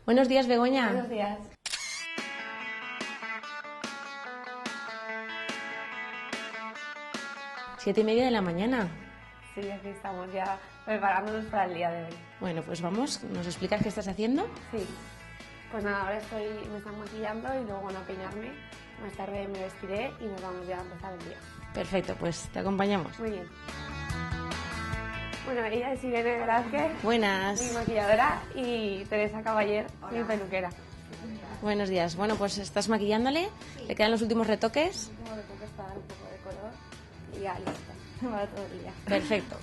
Buenos días, Begoña. Buenos días. Siete y media de la mañana. Sí, aquí estamos ya preparándonos para el día de hoy. Bueno, pues vamos, ¿nos explicas qué estás haciendo? Sí. Pues nada, ahora me están maquillando y luego van a peinarme. Más tarde me vestiré y nos vamos ya a empezar el día. Perfecto, pues te acompañamos. Muy bien. Bueno, ella es Irene Velázquez, Buenas. mi maquilladora, y Teresa Caballer, mi peluquera. Buenos días. Bueno, pues estás maquillándole, le quedan los últimos retoques. Como le toques para dar un poco de color y ya listo, para todo el día. Perfecto.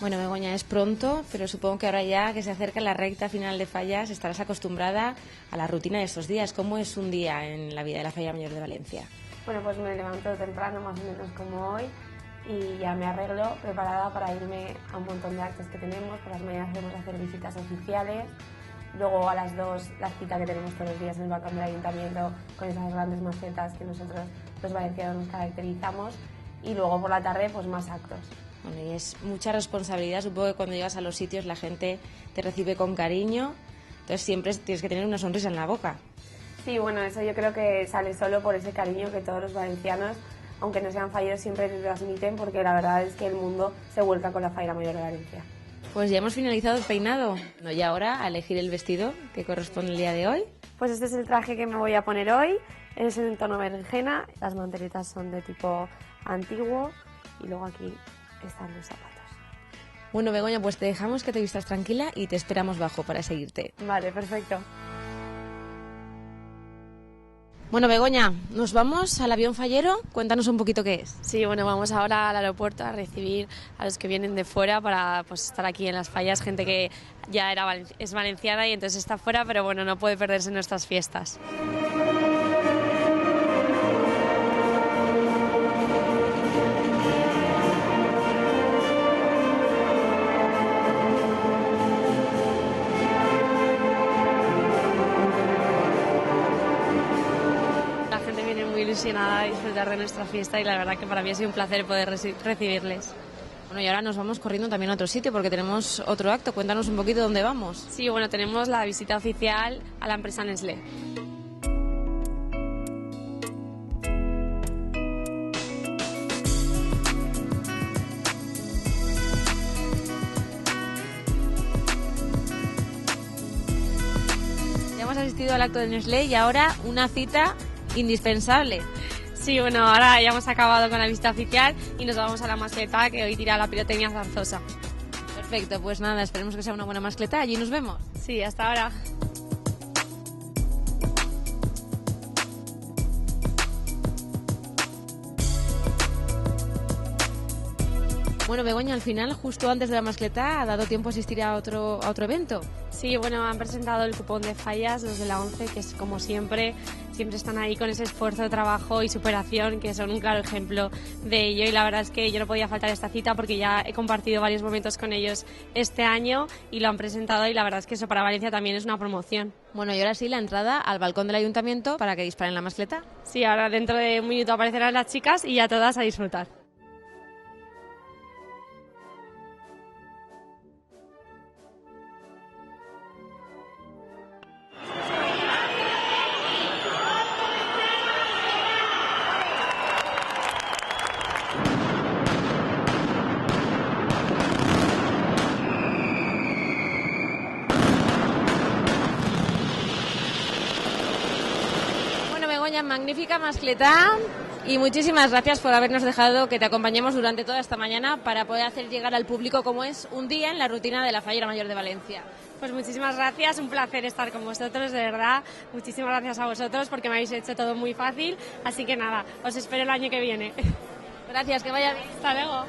Bueno, Begoña, es pronto, pero supongo que ahora ya que se acerca la recta final de Fallas estarás acostumbrada a la rutina de estos días. ¿Cómo es un día en la vida de la Falla Mayor de Valencia? Bueno, pues me levanto temprano, más o menos como hoy, y ya me arreglo preparada para irme a un montón de actos que tenemos. Por las mañanas hacemos hacer visitas oficiales, luego a las 2 la cita que tenemos todos los días en el balcón del ayuntamiento con esas grandes macetas que nosotros los valencianos nos caracterizamos, y luego por la tarde pues más actos. Bueno, y es mucha responsabilidad, supongo que cuando llegas a los sitios la gente te recibe con cariño, entonces siempre tienes que tener una sonrisa en la boca. Sí, bueno, eso yo creo que sale solo por ese cariño que todos los valencianos, aunque no sean falleros, siempre te transmiten, porque la verdad es que el mundo se vuelca con la Falla Mayor de Valencia. Pues ya hemos finalizado el peinado. No, y ahora a elegir el vestido que corresponde el día de hoy. Pues este es el traje que me voy a poner hoy, es en tono berenjena, las mantelitas son de tipo antiguo y luego aquí están los zapatos. Bueno, Begoña, pues te dejamos que te vistas tranquila y te esperamos bajo para seguirte. Vale, perfecto. Bueno, Begoña, nos vamos al avión fallero. Cuéntanos un poquito qué es. Sí, bueno, vamos ahora al aeropuerto a recibir a los que vienen de fuera para pues, estar aquí en las fallas, gente que ya es valenciana y entonces está fuera, pero bueno, no puede perderse nuestras fiestas. La gente viene muy ilusionada a disfrutar de nuestra fiesta y la verdad que para mí ha sido un placer poder recibirles. Bueno, y ahora nos vamos corriendo también a otro sitio porque tenemos otro acto. Cuéntanos un poquito dónde vamos. Sí, bueno, tenemos la visita oficial a la empresa Nestlé. Ya hemos asistido al acto de Nestlé y ahora una cita indispensable. Sí, bueno, ahora ya hemos acabado con la visita oficial y nos vamos a la mascleta que hoy tira la pirotecnia zarzosa. Perfecto, pues nada, esperemos que sea una buena mascleta. Allí nos vemos. Sí, hasta ahora. Bueno, Begoña, al final, justo antes de la mascleta, ¿ha dado tiempo a asistir a otro evento? Sí, bueno, han presentado el cupón de fallas, los de la 11, que es como siempre están ahí con ese esfuerzo, trabajo y superación, que son un claro ejemplo de ello. Y la verdad es que yo no podía faltar esta cita porque ya he compartido varios momentos con ellos este año y lo han presentado y la verdad es que eso para Valencia también es una promoción. Bueno, y ahora sí, la entrada al balcón del ayuntamiento para que disparen la mascleta. Sí, ahora dentro de un minuto aparecerán las chicas y ya todas a disfrutar. Magnífica mascleta y muchísimas gracias por habernos dejado que te acompañemos durante toda esta mañana para poder hacer llegar al público cómo es un día en la rutina de la Falla Mayor de Valencia. Pues muchísimas gracias, un placer estar con vosotros, de verdad. Muchísimas gracias a vosotros porque me habéis hecho todo muy fácil, así que nada, os espero el año que viene. Gracias, que vaya bien. Hasta luego.